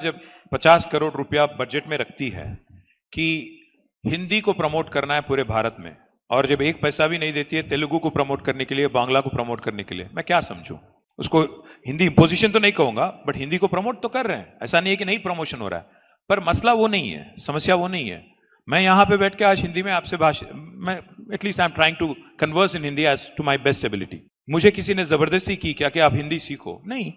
जब 50 करोड़ रुपया बजट में रखती है कि हिंदी को प्रमोट करना है पूरे भारत में, और जब एक पैसा भी नहीं देती है तेलुगु को प्रमोट करने के लिए, बांग्ला को प्रमोट करने के लिए, मैं क्या समझूं उसको? हिंदी इंपोजिशन तो नहीं कहूंगा, बट हिंदी को प्रमोट तो कर रहे हैं, ऐसा नहीं है कि नहीं प्रमोशन हो रहा है। पर मसला वो नहीं है, समस्या वो नहीं है। मैं यहां पे बैठ के आज हिंदी में आपसे मैं at least I am trying to converse in Hindi as to my best ability. मुझे किसी ने जबरदस्ती की क्या कि आप हिंदी सीखो? नहीं।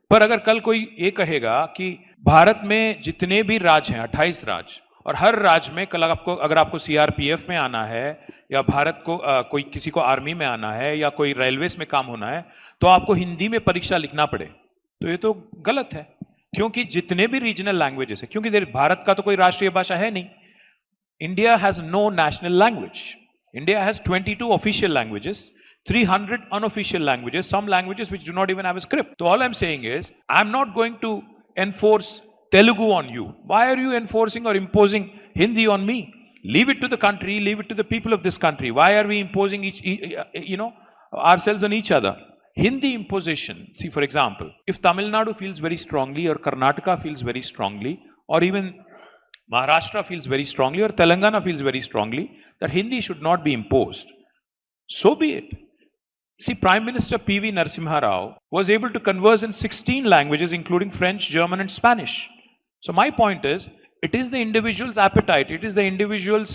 पर अगर कल कोई ये कहेगा कि भारत में जितने भी राज्य हैं, 28 राज्य, और हर राज्य में कल अगर आपको सीआरपीएफ में आना है, या भारत को कोई किसी को आर्मी में आना है, या कोई रेलवेज में काम होना है, तो आपको हिंदी में परीक्षा लिखना पड़े, तो ये तो गलत है। क्योंकि जितने भी रीजनल लैंग्वेजेस है, क्योंकि भारत का तो कोई राष्ट्रीय भाषा है नहीं। India has no national language. India has 22 official languages, 300 unofficial languages, some languages which do not even have a script. So all I'm saying is, I'm not going to enforce Telugu on you. Why are you enforcing or imposing Hindi on me? Leave it to the country, leave it to the people of this country. Why are we imposing ourselves on each other? Hindi imposition. See, for example, if Tamil Nadu feels very strongly, or Karnataka feels very strongly, or even Maharashtra feels very strongly, or Telangana feels very strongly, that Hindi should not be imposed, so be it. See, Prime Minister P.V. Narasimha Rao was able to converse in 16 languages, including French, German, and Spanish. So my point is, it is the individual's appetite, it is the individual's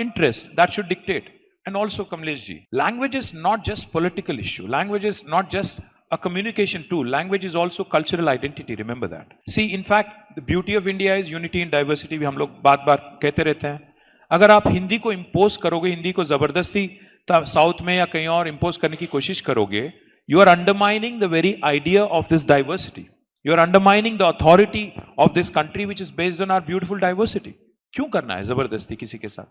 interest that should dictate. And also, Kamlesh ji, language is not just political issue. Language is not just a communication tool. Language is also cultural identity. Remember that. See, in fact, the beauty of India is unity in diversity. भी हम लोग बार-बार कहते रहते हैं। अगर आप हिंदी को इम्पोज करोगे, हिंदी को जबरदस्ती साउथ में या कहीं और इंपोज करने की कोशिश करोगे, you are undermining the very idea of this diversity. You are undermining the authority of this country which is based on our beautiful diversity. क्यों करना है जबरदस्ती किसी के साथ?